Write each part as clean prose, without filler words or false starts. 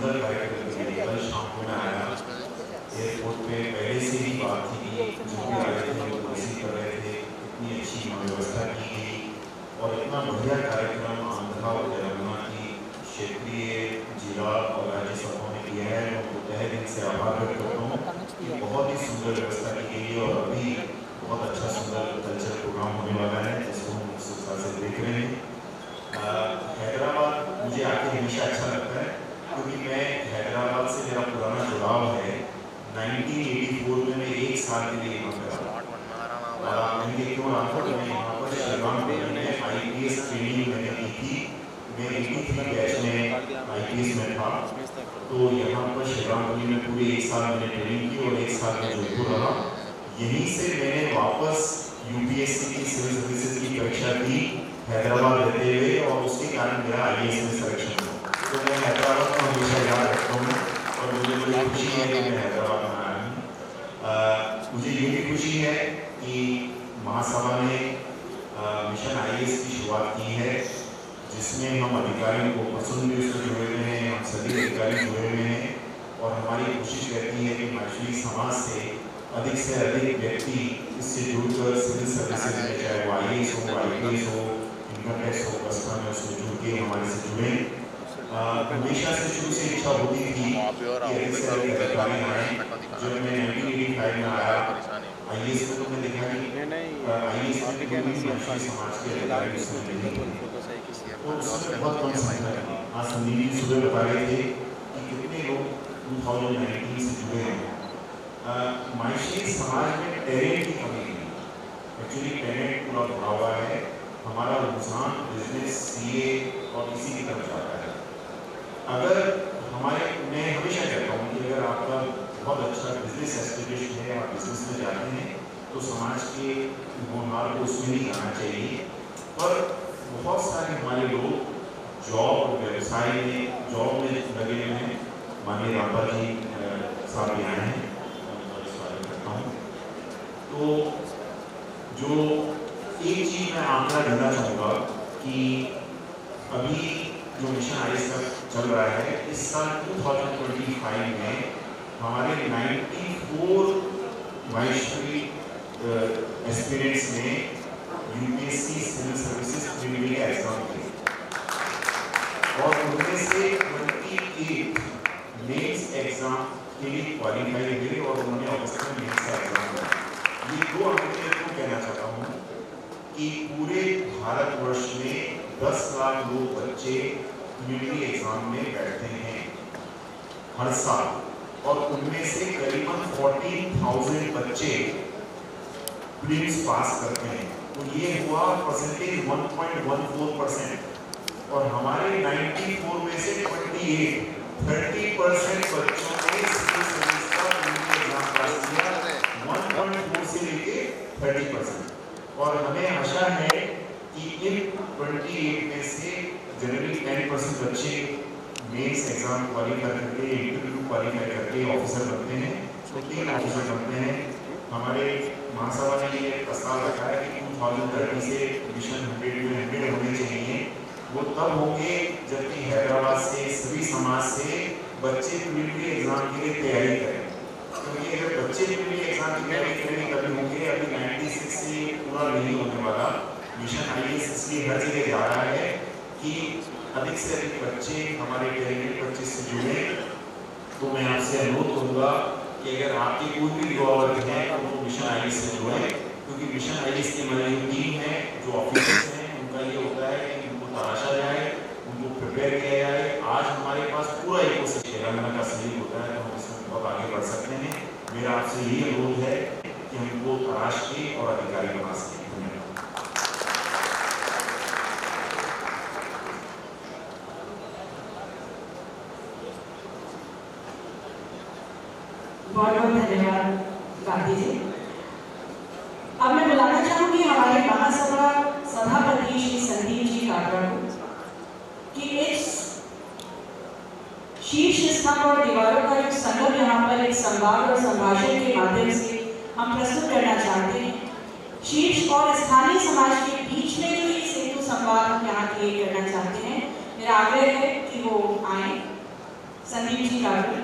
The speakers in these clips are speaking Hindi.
सुंदर कार्यक्रम के लिए कल शाम को मैं आया, एयरपोर्ट पे पहले से ही बात थी कि जो भी आ रहे थे वो रिसीव कर रहे थे, इतनी अच्छी व्यवस्था की गई और इतना बढ़िया कार्यक्रम आंध्रा और तेलंगाना की क्षेत्रीय जिला और राज्य सभाओं ने किया है। मैं उनको तहे दिल से आभार व्यक्त करता हूँ। बहुत ही सुंदर व्यवस्था की गई है और अभी बहुत अच्छा सुंदर कल्चर प्रोग्राम होने वाला है जिसको हम उत्सुकता से देख रहे हैं। हैदराबाद मुझे आके हमेशा अच्छा लगता है क्योंकि मैं हैदराबाद से मेरा पुराना जुड़ाव है। 1984 में मैं 1 साल के लिए यहाँ पे रहा और मैंने क्यों रहा था, मैं यहाँ पर श्रीरामपुर में IPS ट्रेनिंग मैंने की थी। मैं 83 बैच में IPS में था, तो यहाँ पर श्रीरामपुर में पूरे 1 साल मैंने ट्रेनिंग की और 1 साल में जोधपुर रहा। यहीं से मैंने वापस UPSC की सिविल सर्विसेज की परीक्षा दी हैदराबाद रहते हुए और उसके कारण मेरा IAS में सिलेक्शन हुआ। तो मैं हैदराबाद को हमेशा याद रखता हूँ और मुझे बड़ी खुशी है कि मैं हैदराबाद में आया हूँ। मुझे ये भी खुशी है कि महासभा ने मिशन IAS की शुरुआत की है जिसमें हम अधिकारियों को पसंद भी उससे जुड़े हुए हैं, हम सभी अधिकारी जुड़े हुए हैं और हमारी कोशिश रहती है कि मैथिली समाज से अधिक व्यक्ति इससे जुड़कर सिविल सर्विसेज में, चाहे वो IAS हो, IPS हो, इनकम टैक्स हो, कस्टम में उसमें जुड़ के हमारे से जुड़े। हमेशा से शुरू से इच्छा होती थी कि अधिक से अधिक अधिकारी आए। जब मैं 1985 में आया IAS में तो मैं देखा कि IAS में कोई भी मैथिली समाज के अधिकारी उसमें नहीं थे, तो उसमें बहुत कम संख्या थी। आज संदीप जी सुबह बता रहे थे कि कितने लोग 2019 से जुड़े हैं। मैथिली समाज में टैलेंट की कमी नहीं, एक्चुअली टैलेंट पूरा भरा हुआ है। हमारा रुझान बिजनेस, CA और इसी की तरफ जाता है। अगर मैं हमेशा कहता हूँ कि अगर आपका बहुत अच्छा बिजनेस एस्टिमेशन है, आप बिजनेस में जाते हैं तो समाज के होनहार को उसमें नहीं आना चाहिए। पर बहुत सारे हमारे लोग जॉब और व्यवसाय में जॉब में लगे हुए हैं। माननीय रामपाल जी साहब भी आए हैं, स्वागत करता हूँ। तो जो एक चीज़ मैं आंकड़ा देना चाहूँगा कि अभी जो मिशन IAS का चल रहा है, इस साल 2025 में हमारे 94 वैश्विक एस्पिरेंट्स ने UPSC civil services preliminary exam दिए और उनमें से 28 मेंस एग्जाम के लिए क्वालिफाई हुए और उन्होंने अगस्त में मेंस का एग्जाम दिया। ये 2 आंकड़े को कहना चाहता हूँ कि पूरे भारतवर्ष में 10 लाख लोग बच्चे प्रीलिमिनरी एग्जाम में बैठते हैं हर साल और उनमें से करीबन 14,000 बच्चे प्रीलिम्स पास करते हैं। तो ये हुआ परसेंटेज 1.14% और हमारे 94 में से 30% बच्चों ने सिविल सर्विस का प्रीलिमिनरी एग्जाम पास किया, 1.4 से लेके 30%। और हमें आशा है कि इन 28 में से जनरली 10% बच्चे मेंस एग्जाम क्वालिफाई करके, इंटरव्यू क्वालिफाई करके ऑफिसर बनते हैं, तो 3 ऑफिसर बनते हैं। हमारे महासभा ने ये प्रस्ताव रखा है कि 2030 से मिशन 100 में 100 होने चाहिए। वो तब होंगे जबकि हैदराबाद से, सभी समाज से बच्चे प्रीलिमिनरी एग्जाम के लिए तैयारी करें, क्योंकि अगर बच्चे प्रीलिमिनरी एग्जाम की तैयारी करेंगे तभी होंगे। अभी 96 से पूरा नहीं होने वाला मिशन IAS इसलिए हर जगह जा रहा है कि अधिक से अधिक बच्चे हमारे टैलेंटेड बच्चे से जुड़े। तो मैं आपसे अनुरोध करूँगा कि अगर आपके कोई भी युवा वर्ग है तो वो मिशन IAS से जुड़े, क्योंकि मिशन IAS की हमारी जो टीम है, जो ऑफिसर्स हैं, उनका ये होता है कि उनको तराशा जाए, उनको प्रिपेयर किया जाए। आज हमारे पास पूरा इकोसिस्टम तेलंगाना का सहयोग होता है तो हम इसमें बहुत आगे बढ़ सकते हैं। मेरा आपसे यही अनुरोध है कि हमको तराश के और अधिकारी बना सकें। बहुत बहुत धन्यवाद गांधी जी। अब मैं बुलाना चाहूंगी हमारे महासभा सभापति श्री संदीप जी काटरा को कि इस शीर्ष स्तंभ और दीवारों का जो संगम यहाँ पर एक संवाद और संभाषण के माध्यम से हम प्रस्तुत करना चाहते हैं। शीर्ष और स्थानीय समाज के बीच में जो ये सेतु संवाद हम यहाँ क्रिएट करना चाहते हैं, मेरा आग्रह है कि वो आए। संदीप जी काटकर।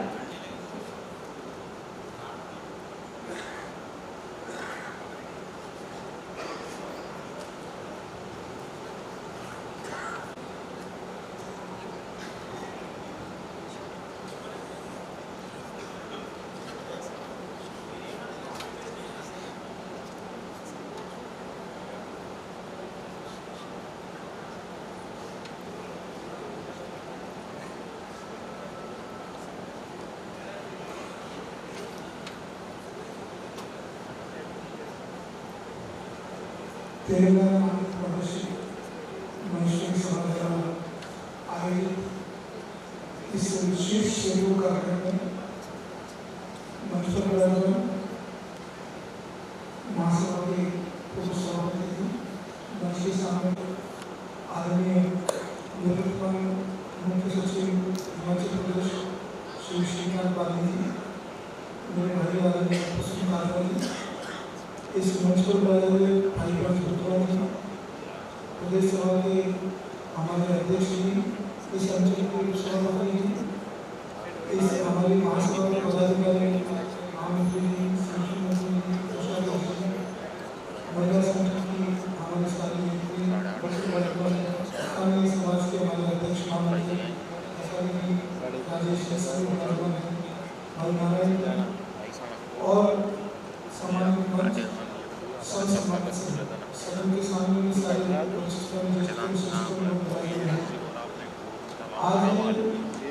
तेलंगाना आंध्र प्रदेश मनुष्य समाज द्वारा आयोजित इस विशेष शेड्यूल कार्यक्रम में मनुष्य महासभा के पूर्व सभापति जी, मंच के सामने आदरणीय निवृत्तमान मुख्य सचिव हिमाचल प्रदेश श्री श्रीकांत बाली जी, मेरे भाई आदरणीय पुष्प कादरा जी, इस मंच पर बुलाए हुए भाई बहन जी, प्रदेश सभा के हमारे अध्यक्ष जी, इस अंचल के सभापति जी, इस हमारी महासभा के पदाधिकारी महामंत्री जी, संगठन मंत्री जी, कोषाध्यक्ष जी, महिला संगठन की हमारे स्थानीय स्थानीय समाज के हमारे अध्यक्ष महामंत्री जी, राजेश भाई नारायण और सम्मानित मंच सम्मानित सदन के सामने भी सारे आज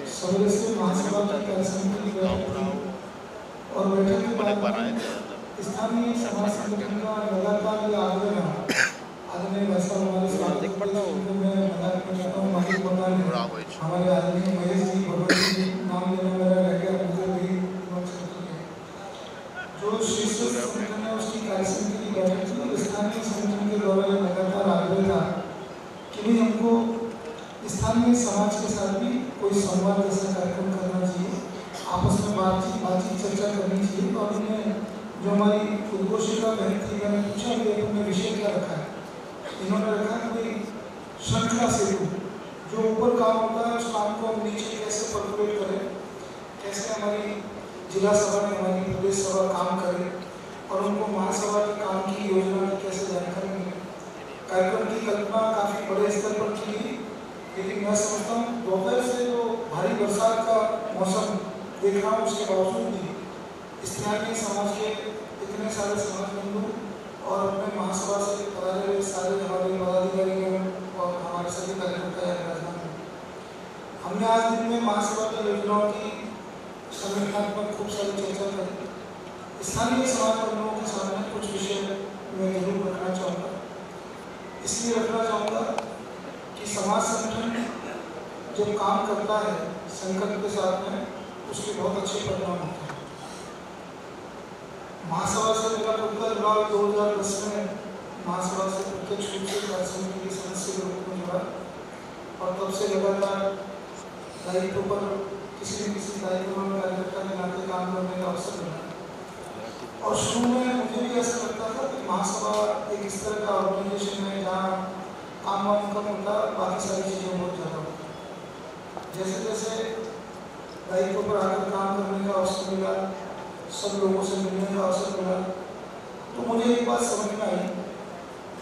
सवेरे से महासभा की कार्यसमिति की बैठक और बैठक के बाद स्थानीय समाज संगठन का लगातार ये आग्रह रहा। आदरणीय वैसा हमारे स्वागत में मजाक में कहता हूँ मालिक बना हमारे आदरणीय महेश जी भगवत जी नाम लेना मेरा रह गया, मुझे भी जो शीर्ष संगठन है उसकी कार्यसमिति की बैठक में स्थानीय संगठन के द्वारा लगातार आग्रह था कि भी हमको स्थानीय समाज के साथ भी कोई संवाद जैसा कार्यक्रम करना चाहिए, आपस में बातचीत चर्चा करनी चाहिए। और उन्हें जो हमारी उद्घोषिका बहन थी, मैंने पूछा कि उन्होंने विषय क्या रखा है, इन्होंने रखा कोई श्रृंखला सेतु, जो ऊपर काम होता है उस काम को हम नीचे कैसे परफॉर्मेट करें, कैसे हमारी जिला सभा में हमारी प्रदेश सभा काम करे और उनको महासभा के काम की योजना की कैसे जानकारी मिले। कार्यक्रम की कल्पना काफ़ी बड़े स्तर पर की गई, लेकिन मैं समझता हूँ दोपहर से जो भारी बरसात का मौसम देख रहा हूँ उसके बावजूद भी स्थानीय समाज के इतने सारे समाज बंधु और अपने महासभा से पधारे हुए सारे हमारे पदाधिकारी और हमारे सभी कार्यकर्ता राजधानी में हमने आज दिन में महासभा की योजनाओं की संगठनात्मक खूब सारी चर्चा करी। स्थानीय समाज बंधुओं के सामने कुछ विषय मैं जरूर रखना चाहूँगा। इसलिए रखना चाहूँगा कि समाज संगठन जब काम करता है संकल्प के साथ में, उसके बहुत अच्छे परिणाम होते हैं। महासभा से मेरा खुद जुड़ाव 2010 में महासभा से प्रत्यक्ष रूप से कार्यसमिति के सदस्य के रूप में जुड़ा और तब से लगातार दायित्व पर किसी न किसी दायित्व में कार्यकर्ता के नाते काम करने का अवसर मिला। और शुरू में मुझे भी ऐसा लगता था कि महासभा एक इस तरह का ऑर्गेनाइजेशन है जहाँ काम वाम कम होता, बाकी सारी चीज़ें बहुत ज़्यादा होती। जैसे जैसे दायित्व पर आकर काम करने का अवसर मिला, सब लोगों से मिलने का अवसर मिला, तो मुझे एक बात समझ में आई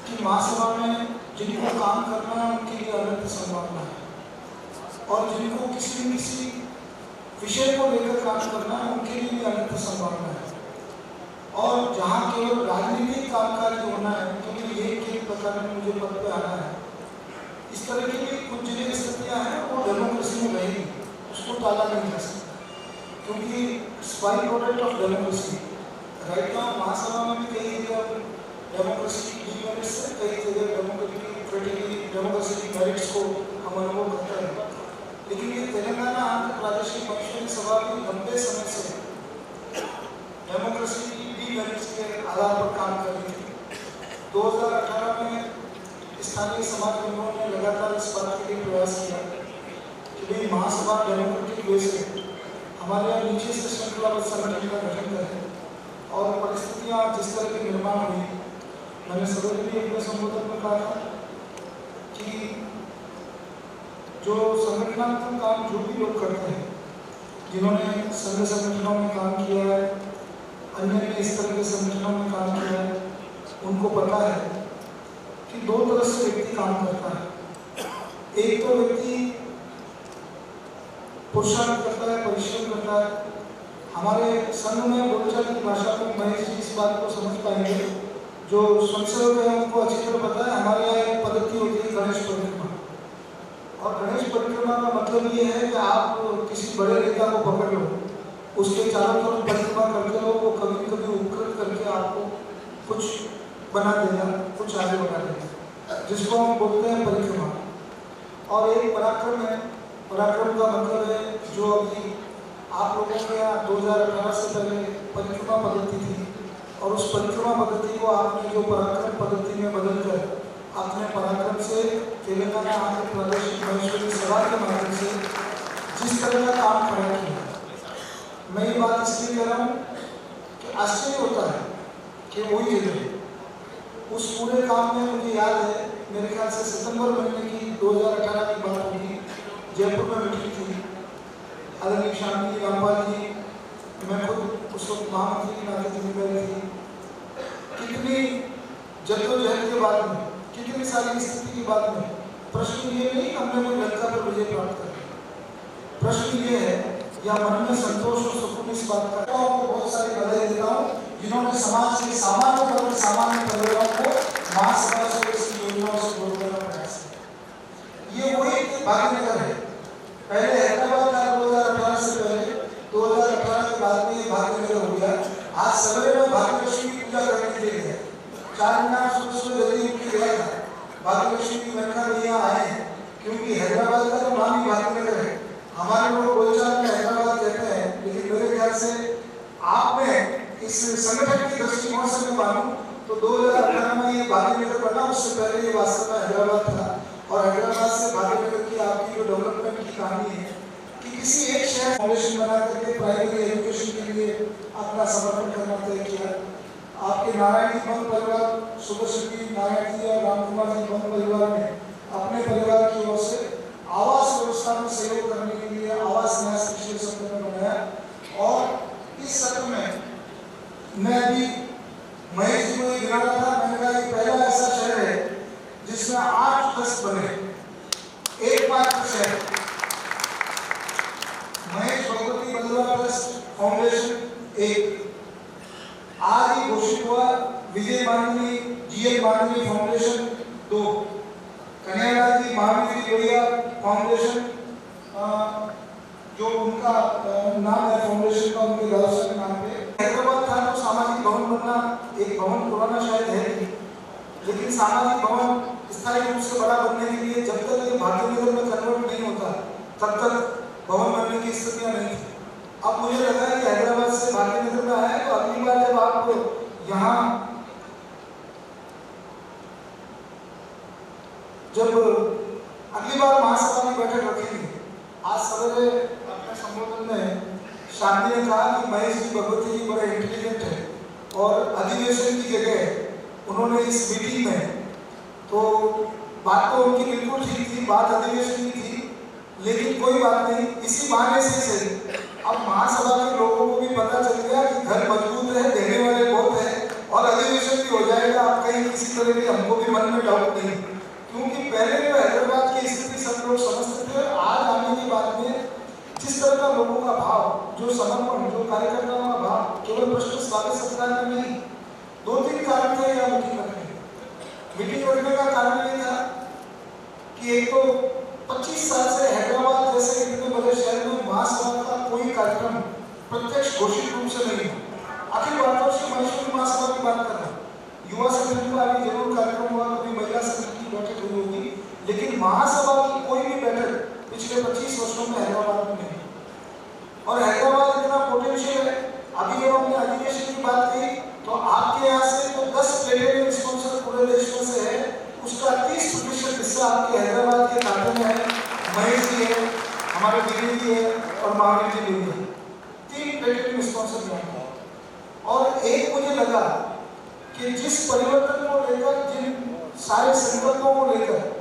कि महासभा में जिनको काम करना है उनके लिए अनंत संभावना है और जिनको किसी न किसी विषय को लेकर काम करना है उनके लिए भी अनंत संभावना है। और जहाँ केवल राजनीतिक कामकाज होना है उनके लिए एक प्रकार में मुझे पद पे आना है। इस तरह की भी कुछ जिले स्थितियाँ हैं वो डेमोक्रेसी में रहेगी, उसको टाला नहीं जा सकता, क्योंकि by product of democracy. Right now महासभा में भी कई जगह डेमोक्रेसी की डिमेरिट्स है, कई जगह डेमोक्रेसी की मेरिट्स को हम अनुभव करते हैं। लेकिन ये तेलंगाना आंध्र प्रदेश की मनुष्य सभा भी लंबे समय से डेमोक्रेसी की डिमेरिट्स के आधार पर काम कर रही थी। 2018 में स्थानीय समाज बंधुओं ने लगातार इस बात के लिए प्रयास किया कि भाई महासभा डेमोक्रेटिक वे से हमारे यहाँ नीचे से श्रृंखलाबद्ध संगठन का गठन करें। और परिस्थितियाँ जिस तरह के निर्माण हुई, मैंने सवेरे भी अपने संबोधन में कहा था कि जो संगठनात्मक काम जो भी लोग करते हैं जिन्होंने संघ संगठनों में काम किया है, अन्य इस तरह के संगठनों में काम किया है, उनको पता है कि दो तरह से व्यक्ति काम करता है। एक तो व्यक्ति पुरुषार्थ करता है, परिश्रम करता है। हमारे संघ में बोलचाल की भाषा में महेश जी इस बात को समझ पाएंगे, जो स्वयंसेवक है उनको अच्छी तरह पता है। हमारे यहाँ एक पद्धति होती है गणेश परिक्रमा, और गणेश परिक्रमा का मतलब ये है कि आप किसी बड़े नेता को पकड़ लो, उसके चारों तरफ परिक्रमा करते रहो, वो कभी कभी उपकृत करके आपको कुछ बना देगा, कुछ आगे बढ़ा देगा, जिसको हम बोलते हैं परिक्रमा। और एक पराक्रम है। पराक्रम का मतलब है जो अभी आप लोगों के यहाँ 2018 से पहले परिक्रमा पद्धति थी, और उस परिक्रमा पद्धति को आपने जो पराक्रम पद्धति में बदलकर आपने पराक्रम से तेलंगाना आंध्र प्रदेश महेश्वरी सभा के माध्यम से जिस तरह का काम खड़ा किया, मैं ये बात इसलिए कह रहा हूँ कि आश्चर्य होता है कि वही जगह उस पूरे काम में मुझे याद है, मेरे ख्याल से सितंबर महीने की 2018 की बात होगी, जयपुर में मीटिंग थी। आदरणीय शांति रामपाल जी, मैं खुद उस वक्त महामंत्री की नाते जिम्मेदारी थी। कितनी जद्दोजहद के बाद में, कितनी सारी स्थिति के बाद में प्रश्न ये नहीं हमने कोई लंका पर विजय प्राप्त कर, प्रश्न ये है या मन में संतोष और सुकून इस बात का। तो आपको बहुत सारी बधाई देता हूँ जिन्होंने समाज के सामान्य परिवारों को महासभा से इसकी योजनाओं से जोड़ने का प्रयास किया। ये वही भाग्यनगर है। पहले हैदराबाद का 2018 से पहले 2018 के बाद में ये भाग्यनगर हो गया। आज सवेरे में भाग्यलक्ष्मी की पूजा करने के लिए गया, 4 महीना सुबह जल्दी उठ के गया था। भाग्यलक्ष्मी की घटना में यहाँ आए हैं क्योंकि हैदराबाद का तो नाम ही भाग्यनगर है। हमारे लोग बोलचाल में हैदराबाद कहते हैं, लेकिन मेरे ख्याल से आप में इस संगठन की दृष्टिकोण से मैं मानूं तो 2018 में ये भाग्यनगर बना, उससे पहले ये वास्तव में हैदराबाद था। और हैदराबाद से भाग्यनगर की आपकी जो डेवलपमेंट की कहानी है कि किसी एक शहर फाउंडेशन बना करके प्राइमरी एजुकेशन के लिए अपना समर्पण करना तय किया। आपके नारायण जी बंद परिवार, सुबह नारायण जी और राम कुमार जी बंद परिवार ने अपने परिवार की ओर से आवास व्यवस्था में सहयोग करने के लिए आवास न्यास पिछले सत्र में बनाया। और इस सत्र में मैं अभी महेश जी को गिरा रहा था, मैंने कहा ये पहला ऐसा शहर है जिसमें 8 ट्रस्ट बने, एकमात्र शहर। महेश भगवती बंधुआ ट्रस्ट फाउंडेशन एक आज ही घोषित हुआ। विजय माननी जीएल माननी फाउंडेशन 2, कन्हैयालाल जी महावीर लोहिया फाउंडेशन जो उनका नाम है फाउंडेशन का, उनके दादा के नाम पे। हैदराबाद था तो सामाजिक भवन बनना, एक भवन पुराना शायद है नहीं, लेकिन सामाजिक भवन स्थायी रूप से बड़ा बनने के लिए जब तक ये भाग्यनगर में कन्वर्ट नहीं होता तब तक भवन बनने की स्थितियां नहीं थी। अब मुझे लगा कि हैदराबाद से भाग्यनगर में आया तो अगली बार जब आप यहाँ अगली बार महासभा की बैठक रखेंगे। आज सवेरे अपने संबोधन में शांति ने कहा कि महेश जी भगवती जी बड़े इंटेलिजेंट है और अधिवेशन की जगह उन्होंने इस मीटिंग में, तो बात तो उनकी बिल्कुल ठीक थी, बात अधिवेशन की थी, लेकिन कोई बात नहीं, इसी बहाने से सही अब महासभा के लोगों को भी पता चल गया कि घर मजबूत है, देने वाले बहुत है और अधिवेशन भी हो जाएगा। आप कहीं किसी तरह की हमको भी मन में डाउट नहीं, क्योंकि पहले जो हैदराबाद की स्थिति सब लोग समझते थे, आज आने के बाद में जिस तरह का लोगों का भाव, जो समर्पण, जो कार्यकर्ताओं का भाव, केवल प्रश्न स्वागत सत्कार में नहीं, 2-3 कारण थे यहाँ मीटिंग रखने। मीटिंग रखने का कारण ये था कि एक तो 25 साल से हैदराबाद जैसे इतने बड़े शहर में महासभा का कोई कार्यक्रम प्रत्यक्ष घोषित रूप से नहीं हुआ। अखिल भारतवर्षीय महेश्वरी महासभा की बात कर रहा हूँ, युवा संगठन का भी जरूर कार्यक्रम हुआ, कभी महिला संगठन की बैठक हुई होगी, लेकिन महासभा की कोई भी बैठक पिछले 25 वर्षों में हैदराबाद में नहीं। और हैदराबाद इतना पोटेंशियल है। अभी जब हमने अधिवेशन की बात की तो आपके यहाँ से तो 10 प्लेनेटरी स्पॉन्सर पूरे देश में से है, उसका 30% हिस्सा आपके हैदराबाद के खाते में है। महेश जी है, हमारे दीदी जी है और महावीर जी भी है, 3 प्लेनेटरी स्पॉन्सर हैं। और एक मुझे लगा कि जिस परिवर्तन को लेकर, जिन सारे संकल्पों को लेकर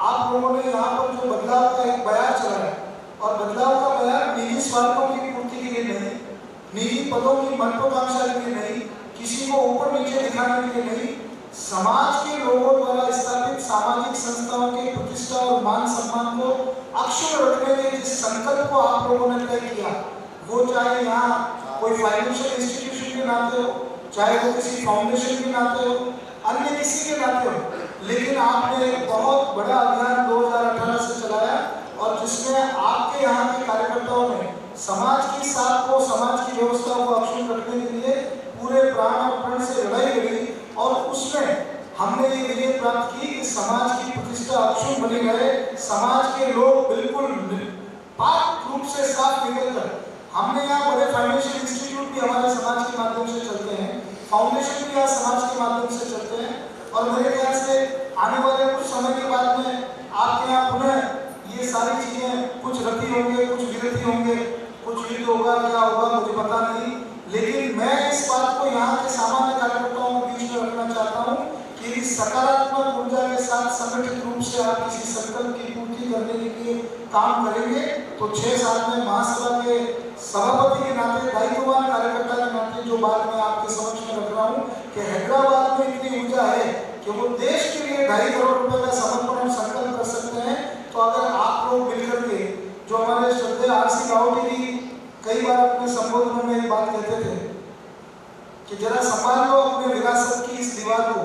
आप लोगों ने यहाँ पर जो बदलाव का एक बयान चलाया, और बदलाव का बयान निजी स्वार्थों की निजी पदों की महत्वाकांक्षा के लिए नहीं, किसी को ऊपर नीचे दिखाने के लिए नहीं, समाज के लोगों द्वारा स्थापित सामाजिक संस्थाओं की प्रतिष्ठा और मान सम्मान को अक्षुण्ण रखने के जिस संकल्प को आप लोगों ने तय किया, वो चाहे यहाँ कोई फाइनेंशियल इंस्टीट्यूशन के नाते हो, चाहे वो किसी फाउंडेशन के नाते हो, अन्य किसी के नाते हो, लेकिन आपने एक बहुत बड़ा अभियान 2018 से चलाया और जिसमें आपके यहाँ के कार्यकर्ताओं ने समाज की साख को, समाज की व्यवस्था को अक्षुण्ण रखने के लिए पूरे प्राण और प्रण से लड़ाई लड़ी और उसमें हमने ये विजय प्राप्त की कि समाज की प्रतिष्ठा अक्षुण्ण बनी रहे, समाज के लोग बिल्कुल पाक रूप से साफ निकल कर, हमने यहाँ बड़े फाइनेंशियल इंस्टीट्यूट भी हमारे समाज के माध्यम से चलते हैं, फाउंडेशन भी यहाँ समाज के माध्यम से चलते हैं और मेरे ख्याल से आने वाले कुछ समय के बाद में आपके यहाँ पुनः ये सारी चीजें कुछ रति होंगे, कुछ विरति होंगे, कुछ युद्ध होगा, क्या होगा मुझे पता नहीं, लेकिन मैं इस बात को यहाँ के सामान्य कार्यकर्ताओं के बीच में रखना चाहता हूँ कि इस सकारात्मक ऊर्जा के साथ संगठित रूप से आप किसी संकल्प की पूर्ति करने के लिए काम करेंगे तो 6 साल में महासभा के सभापति के नाते, दायित्ववान कार्यकर्ता के नाते जो बात मैं आपके समक्ष में रख रहा हूँ कि हैदराबाद में इतनी ऊर्जा है कि वो देश के लिए 2.5 करोड़ रुपए का समर्पण और संकल्प कर सकते हैं। तो अगर आप लोग मिलकर के, जो हमारे श्रद्धेय आरसी रावटी जी कई बार अपने संबोधनों में एक बात कहते थे कि जरा संभाल लो अपने विरासत की इस दीवार को,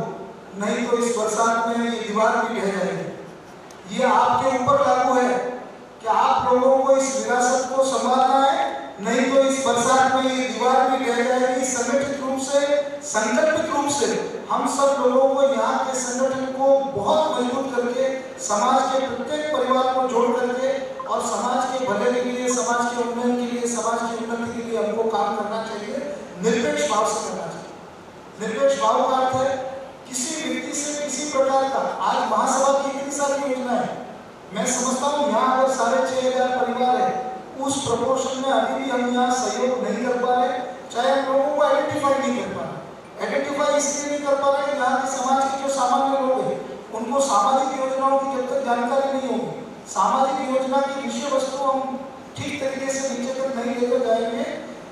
नहीं तो इस बरसात में ये दीवार भी ढह जाएगी। ये आपके ऊपर लागू है कि आप लोगों को इस विरासत को संभालना है, नहीं तो इस बरसात में ये दीवार भी ढह जाएगी। संगठित रूप से, संकल्पित रूप से हम सब लोगों को यहाँ के संगठन को बहुत मजबूत करके, समाज के प्रत्येक परिवार को जोड़ करके और समाज के भले के लिए, समाज के उन्नयन के लिए, समाज की उन्नति के लिए हमको काम करना चाहिए, निरपेक्ष भाव से करना चाहिए। निरपेक्ष भाव का अर्थ है किसी व्यक्ति से किसी प्रकार का, आज महासभा की इतनी सारी योजना है, मैं समझता हूँ यहाँ अगर 6,500 परिवार है, उस प्रपोर्शन में अभी भी हम यहाँ सहयोग नहीं कर पा रहे, चाहे हम लोगों को आइडेंटिफाई नहीं कर पा रहे। आइडेंटिफाई इसलिए नहीं कर पा रहे कि यहाँ के समाज के जो सामान्य लोग हैं उनको सामाजिक योजनाओं की जब तक जानकारी नहीं होगी, सामाजिक योजना की विषय वस्तु हम ठीक तरीके से नीचे तक नहीं लेकर जाएंगे,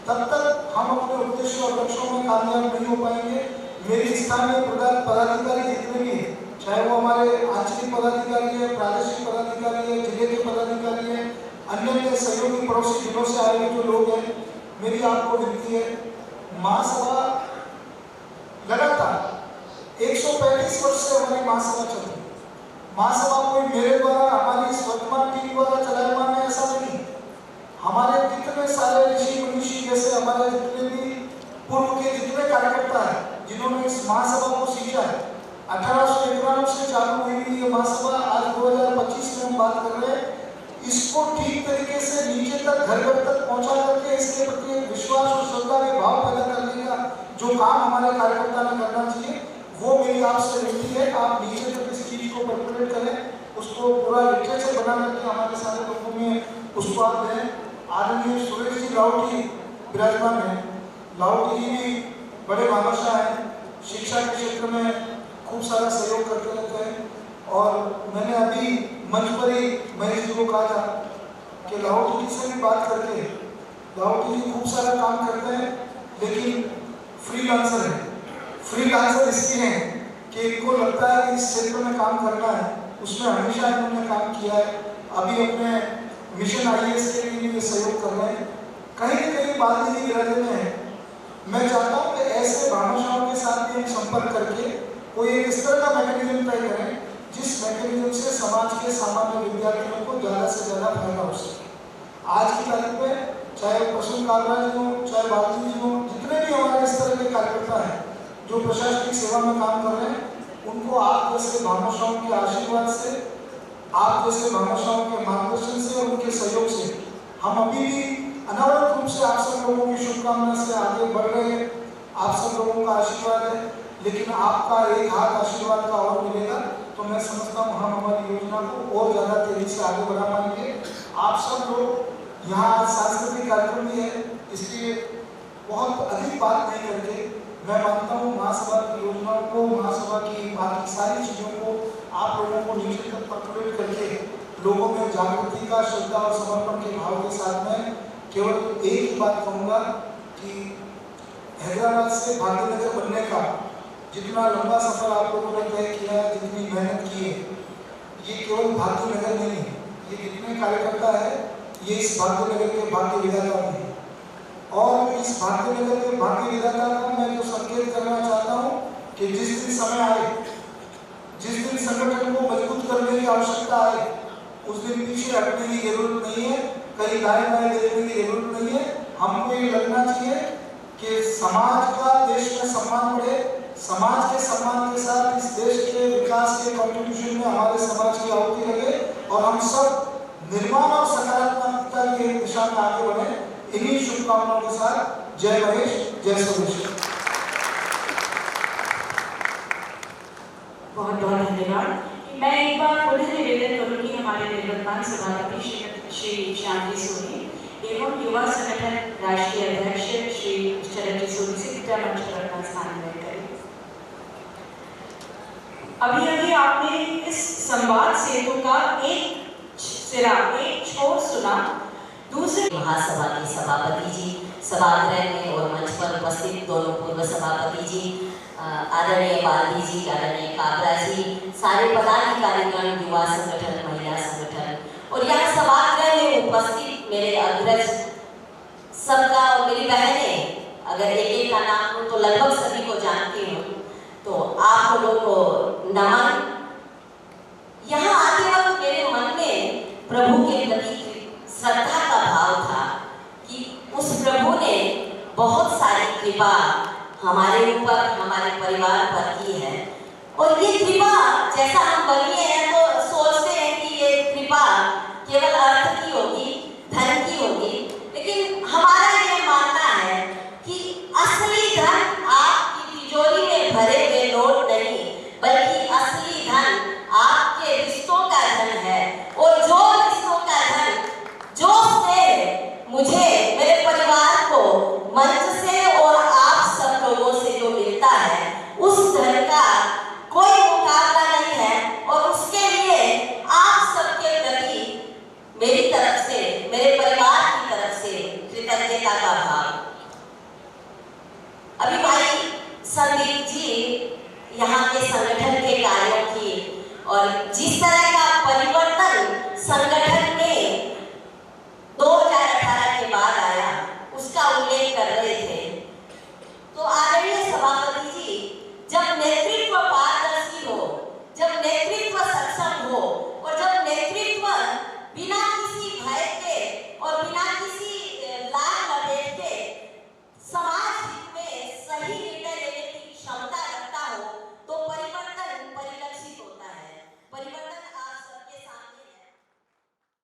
तब तक हम अपने उद्देश्य और लक्ष्यों में कामयाब नहीं हो पाएंगे। मेरी स्थानीय पदाधिकारी जितने भी हैं, चाहे वो हमारे आंचलिक पदाधिकारी है, प्रादेशिक पदाधिकारी है, जिले के पदाधिकारी है, अन्य सहयोगी पड़ोसी जिलों से आए हुए जो लोग हैं, मेरी आपको विनती है, महासभा लगातार 135 वर्ष से हमारी महासभा चल रही है। महासभा कोई मेरे द्वारा, हमारी इस वर्तमान टीम द्वारा चलाए है ऐसा नहीं। हमारे कितने सारे ऋषि मुनीषी, जैसे हमारे जितने भी पूर्व के जितने कार्यकर्ता हैं जिन्होंने इस महासभा को सींचा है, 1891 से चालू हुई ये महासभा, आज 2025 में हम बात कर रहे हैं, इसको ठीक तरीके से नीचे तक, घर घर तक पहुंचा करके इसके प्रति विश्वास और श्रद्धा के भाव पैदा करने का जो काम हमारे कार्यकर्ता ने करना चाहिए, वो मेरी आपसे विनती है। आप नीचे तक इस चीज को पर्कुलेट करें, उसको पूरा लिटरेचर बना करके हमारे सारे लोगों में उसको आप दें। आदरणीय सुरेश जी रावटी विराजमान है, रावटी जी भी बड़े भामाशाह हैं, शिक्षा के क्षेत्र में खूब सारा सहयोग करते रहते हैं और मैंने अभी मंच पर ही महेश जी को कहा था कि रावटी जी से भी बात करके, रावटी जी खूब सारा काम करते हैं लेकिन फ्रीलांसर है। फ्रीलांसर इसलिए हैं कि इनको लगता है कि इस क्षेत्र में काम करना है, उसमें हमेशा इन्होंने काम किया है, अभी अपने मिशन IAS के लिए भी सहयोग कर रहे हैं, कहीं न कहीं बात ही इरादे में है। मैं चाहता हूँ कि ऐसे भामाशाहों के साथ भी हम संपर्क करके कोई एक इस तरह का मैकेनिज्म तय करें जिस मैकेनिज्म से समाज के सामान्य विद्यार्थियों को ज़्यादा से ज़्यादा फायदा हो सके। आज की तारीख में चाहे प्रसून काबरा जी हो, चाहे बाबू जी हो, जितने भी हमारे इस तरह के कार्यकर्ता हैं जो प्रशासनिक सेवा में काम कर रहे हैं, उनको आप जैसे भामाशाहों के आशीर्वाद से, आप जैसे भामाशाहों के मार्गदर्शन से और उनके सहयोग से हम अभी भी अनावरत रूप से आप सब लोगों की शुभकामना से आगे बढ़ रहे हैं। आप सब लोगों का आशीर्वाद है, लेकिन आपका एक हाथ आशीर्वाद का और मिलेगा तो मैं समझता हूँ हम हमारी योजना को और ज़्यादा तेजी से आगे बढ़ा पाएंगे। आप सब लोग यहाँ सांस्कृतिक कार्यक्रम भी है, इसलिए बहुत अधिक बात नहीं करके मैं मानता हूँ महासभा की योजनाओं को, महासभा की बाकी सारी चीज़ों को आप लोगों को नीचे तक पर्कुलेट करके लोगों में जागृति का, श्रद्धा और समर्पण के भाव के साथ में केवल एक ही बात कहूँगा कि कि हैदराबाद से भाग्यनगर बनने का जितना लंबा सफर आप लोगों ने तय किया, जितनी मेहनत की है, ये केवल भाग्यनगर नहीं है, ये जितने कार्यकर्ता है ये इस भाग्यनगर के भाग्य विधाता भी है। और इस भाग्यनगर के भाग्य विधाता का मैं जो संकेत करना चाहता हूँ कि जिस दिन समय आए, जिस दिन संगठन को मजबूत करने की आवश्यकता आए, उस दिन पीछे हटने की जरूरत नहीं है, कहीं दाएं बाएं देखने की जरूरत नहीं है। हमको ये लगना चाहिए कि समाज का देश में सम्मान बढ़े, समाज के सम्मान के साथ इस देश के विकास के कंट्रीब्यूशन में हमारे समाज की आहुति लगे और हम सब निर्माण और सकारात्मकता की दिशा में आगे बढ़े। इन्हीं शुभकामनाओं के साथ जय महेश, जय स्वदेश। बहुत बहुत धन्यवाद। मैं एक बार पुनः निवेदन करूंगी हमारे निर्वर्तमान सभापति श्री श्यामजी सोनी एवं युवा संगठन राष्ट्रीय अध्यक्ष श्री शरद सोनी से कृपया मंच पर अपना स्थान ग्रहण करें। अभी अभी आपने इस संवाद सेतु का एक सिरा, एक छोर सुना। दूसरे महासभा के सभापति जी, सभागृह में और मंच पर उपस्थित दोनों पूर्व सभापति जी, आदरणीय बाल्दी जी, आदरणीय काबरा जी, सारे पदाधिकारीगण, युवा संगठन, महिला संगठन और यहाँ सभागृह में उपस्थित मेरे अग्रज सबका और मेरी बहनें, अगर एक एक का नाम लूं तो लगभग सभी को जानती हूँ, तो आप लोगों को नमन। यहाँ आते वक्त मेरे मन में प्रभु के प्रति श्रद्धा का भाव था कि उस प्रभु ने बहुत सारी कृपा हमारे ऊपर, हमारे परिवार पर की है। और ये कृपा, जैसा हम बनिए हैं तो सोचते हैं कि ये कृपा केवल अर्थ की होगी, धन की होगी, लेकिन हमारा ये मानना है कि असली धन आपकी तिजोरी में भरे हुए नोट नहीं, बल्कि असली धन आपके रिश्तों का धन है। और जो रिश्तों का धन, जो से मुझे, मेरे परिवार को मंच से और आप सब लोगों से जो मिलता है, उस धन का कोई मुकाबला नहीं है। और उसके लिए आप सबके प्रति मेरी तरफ से, मेरे परिवार की तरफ से कृतज्ञता का भाव। अभी भाई संदीप जी यहाँ के संगठन के कार्यों की और जिस तरह का परिवर्तन संगठन में